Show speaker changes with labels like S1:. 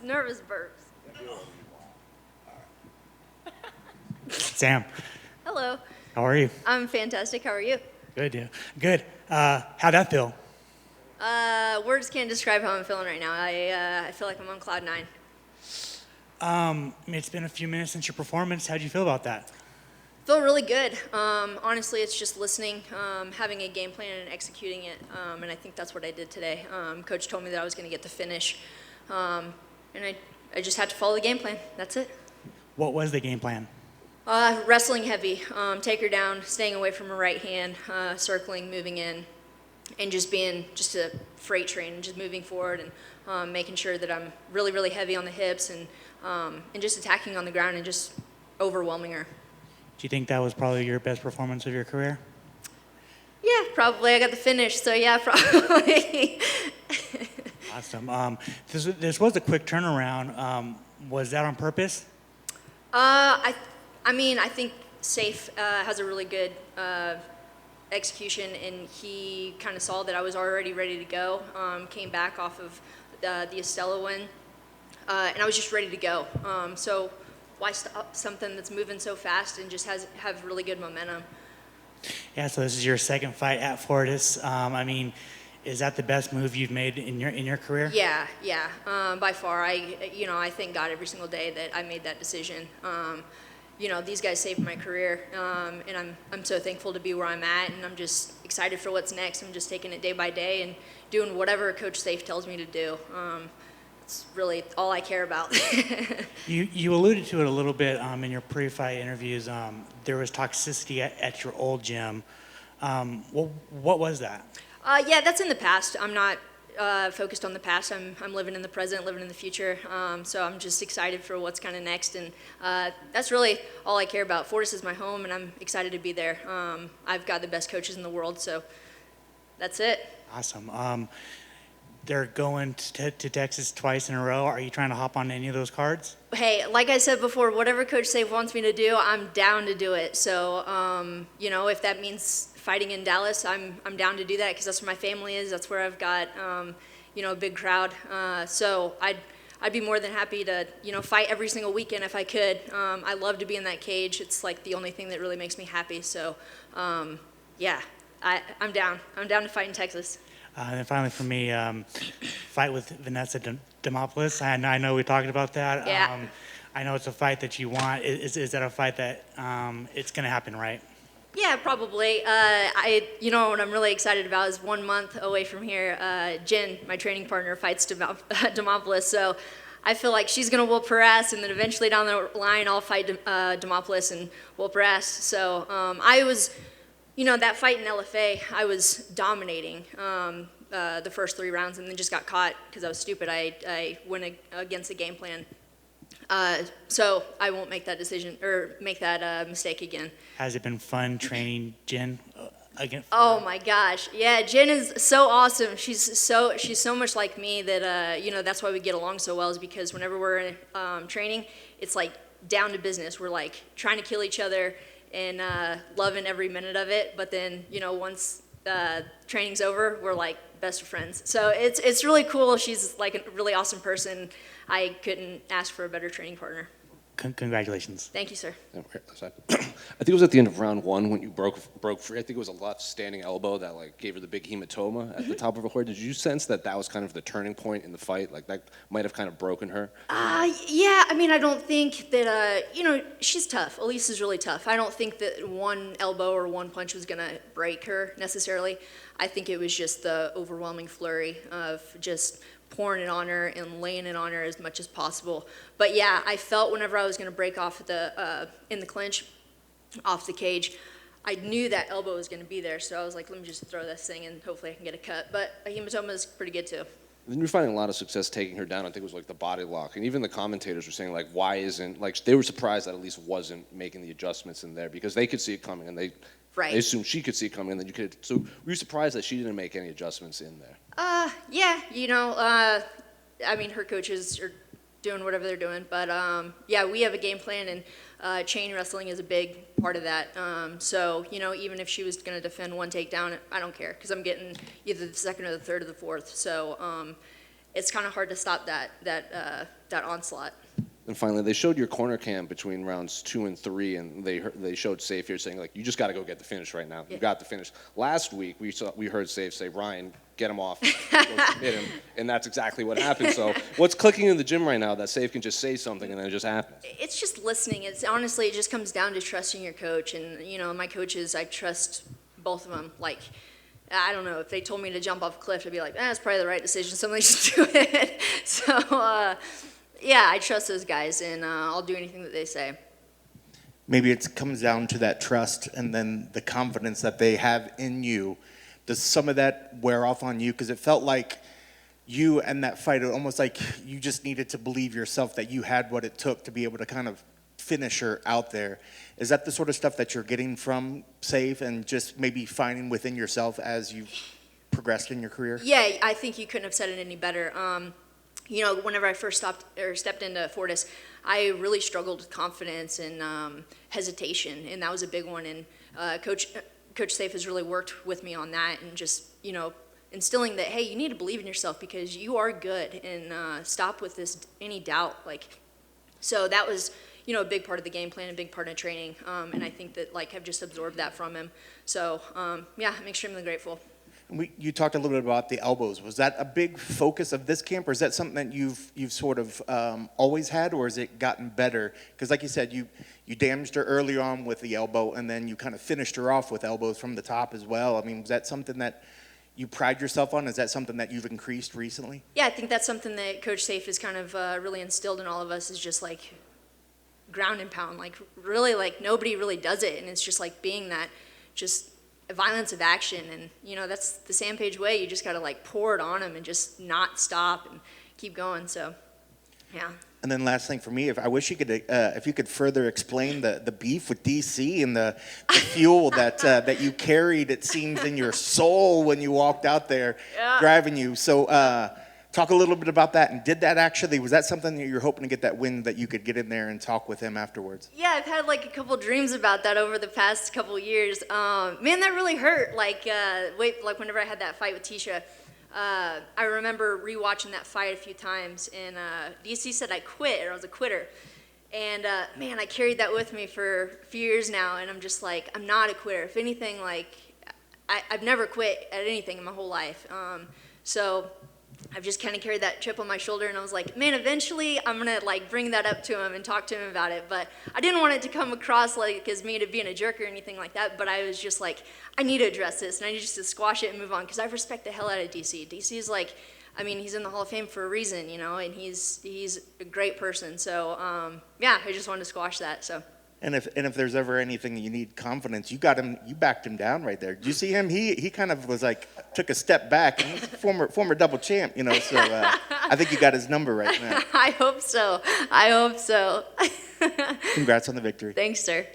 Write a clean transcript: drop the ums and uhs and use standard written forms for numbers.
S1: Nervous burps.
S2: Sam,
S1: Hello.
S2: how are you?
S1: I'm fantastic. How are you?
S2: Good, yeah. Good. How'd that feel?
S1: Words can't describe how I'm feeling right now. I feel like I'm on cloud nine.
S2: It's been a few minutes since your performance. How'd you feel about that?
S1: Feel really good. Honestly, it's just listening, having a game plan and executing it, and I think that's what I did today. Coach told me that I was going to get the finish, and I just had to follow the game plan. That's it.
S2: What was the game plan?
S1: Wrestling heavy, take her down, staying away from her right hand, circling, moving in, and just being just a freight train, and just moving forward and making sure that I'm really, really heavy on the hips and just attacking on the ground and just overwhelming her.
S2: Do you think that was probably your best performance of your career?
S1: Yeah, probably. I got the finish, so yeah, probably.
S2: Awesome. This was a quick turnaround. Was that on purpose?
S1: I think Safe has a really good execution, and he kind of saw that I was already ready to go. Came back off of the Estella win, and I was just ready to go. So why stop something that's moving so fast and just have really good momentum?
S2: Yeah. So this is your second fight at Fortis. Is that the best move you've made in your career?
S1: Yeah. By far, I thank God every single day that I made that decision. These guys saved my career, and I'm so thankful to be where I'm at, and I'm just excited for what's next. I'm just taking it day by day and doing whatever Coach Safe tells me to do. It's really all I care about.
S2: You alluded to it a little bit in your pre-fight interviews. There was toxicity at your old gym. What was that?
S1: Yeah, that's in the past. I'm not focused on the past. I'm living in the present, living in the future. So I'm just excited for what's kind of next, and that's really all I care about. Fortis is my home, and I'm excited to be there. I've got the best coaches in the world, so that's it.
S2: Awesome. They're going to Texas twice in a row. Are you trying to hop on any of those cards?
S1: Hey, like I said before, whatever Coach Safe wants me to do, I'm down to do it. So, if that means fighting in Dallas, I'm down to do that because that's where my family is. That's where I've got, a big crowd. So I'd be more than happy to, fight every single weekend if I could. I love to be in that cage. It's like the only thing that really makes me happy. So, I'm down. I'm down to fight in Texas.
S2: And then finally for me, fight with Vanessa Demopoulos. I know we talked about that.
S1: Yeah.
S2: I know it's a fight that you want. Is that a fight that it's going to happen, right?
S1: Yeah, probably. What I'm really excited about is 1 month away from here, Jen, my training partner, fights Demopoulos. So I feel like she's going to whoop her ass, and then eventually down the line I'll fight Demopoulos and whoop her ass. So I was... that fight in LFA, I was dominating the first 3 rounds and then just got caught because I was stupid. I went against the game plan. So I won't make that decision or make that mistake again.
S2: Has it been fun training Jen again?
S1: Oh my gosh. Yeah, Jen is so awesome. She's so much like me that, that's why we get along so well is because whenever we're training, it's like down to business. We're like trying to kill each other and loving every minute of it. But then, once training's over, we're like best of friends. So it's really cool. She's like a really awesome person. I couldn't ask for a better training partner.
S2: Congratulations.
S1: Thank you, sir.
S3: I think it was at the end of round 1 when you broke free. I think it was a left standing elbow that gave her the big hematoma at the top of her head. Did you sense that was kind of the turning point in the fight? Like that might have kind of broken her?
S1: Yeah. I don't think that, she's tough. Elise is really tough. I don't think that one elbow or one punch was going to break her necessarily. I think it was just the overwhelming flurry of just pouring it on her and laying it on her as much as possible. But yeah, I felt whenever I was going to break off in the clinch, off the cage, I knew that elbow was going to be there. So I was like, let me just throw this thing and hopefully I can get a cut. But a hematoma is pretty good too.
S3: Then you're finding a lot of success taking her down. I think it was the body lock. And even the commentators were saying why isn't, they were surprised that Elise wasn't making the adjustments in there because they could see it coming and they assumed she could see it coming and then you could. So were you surprised that she didn't make any adjustments in there?
S1: Yeah, her coaches are doing whatever they're doing, but yeah, we have a game plan, and chain wrestling is a big part of that. So, even if she was going to defend one takedown, I don't care, because I'm getting either the second or the third or the fourth. So, it's kind of hard to stop that onslaught.
S3: And finally, they showed your corner cam between rounds 2 and 3, and they showed Safe here saying, like, you just got to go get the finish right now. You got the finish. Last week, we heard Safe say, Ryan, get him off, go hit him, and that's exactly what happened. So what's clicking in the gym right now that Safe can just say something and then it just happens?
S1: It's just listening. It's honestly, it just comes down to trusting your coach. And, you know, my coaches, I trust both of them. Like, I don't know, if they told me to jump off a cliff, I'd be like, that's probably the right decision, so let me just do it. So, yeah, I trust those guys, and I'll do anything that they say.
S4: Maybe it comes down to that trust and then the confidence that they have in you. Does some of that wear off on you? Because it felt like you and that fight, almost like you just needed to believe yourself that you had what it took to be able to kind of finish her out there. Is that the sort of stuff that you're getting from Safe and just maybe finding within yourself as you've progressed in your career?
S1: Yeah, I think you couldn't have said it any better. You know, whenever I first stepped into Fortis, I really struggled with confidence and hesitation, and that was a big one. And Coach Safe has really worked with me on that, and just, you know, instilling that, hey, you need to believe in yourself because you are good, and stop with any doubt. Like, so that was, you know, a big part of the game plan, a big part of training, and I think that, like, I've just absorbed that from him. So yeah, I'm extremely grateful.
S4: You talked a little bit about the elbows. Was that a big focus of this camp, or is that something that you've sort of always had, or has it gotten better? Because like you said, you damaged her early on with the elbow, and then you kind of finished her off with elbows from the top as well. I mean, was that something that you pride yourself on? Is that something that you've increased recently?
S1: Yeah, I think that's something that Coach Safe has kind of really instilled in all of us, is just like ground and pound. Like, really, like, nobody really does it, and it's just like being that just violence of action. And, you know, that's the Sampage way. You just got to, like, pour it on them and just not stop and keep going. So, yeah.
S4: And then last thing for me, if you could further explain the beef with DC and the fuel that you carried, it seems, in your soul when you walked out there driving you. So talk a little bit about that. And was that something that you're hoping to get that win, that you could get in there and talk with him afterwards?
S1: Yeah, I've had like a couple dreams about that over the past couple years. Man, that really hurt. Like whenever I had that fight with Tisha, I remember rewatching that fight a few times, and DC said I quit, or I was a quitter. And man, I carried that with me for a few years now, and I'm just like, I'm not a quitter. If anything, like, I've never quit at anything in my whole life. So I've just kind of carried that chip on my shoulder, and I was like, man, eventually I'm gonna like bring that up to him and talk to him about it. But I didn't want it to come across like as me to being a jerk or anything like that. But I was just like, I need to address this, and I need just to squash it and move on, because I respect the hell out of DC. DC's like, I mean, he's in the Hall of Fame for a reason, you know, and he's a great person. So yeah, I just wanted to squash that. So.
S4: And if there's ever anything you need confidence, you backed him down right there. Did you see him? He kind of was like, took a step back. And he's a former double champ, you know. So I think you got his number right now.
S1: I hope so.
S4: Congrats on the victory.
S1: Thanks, sir.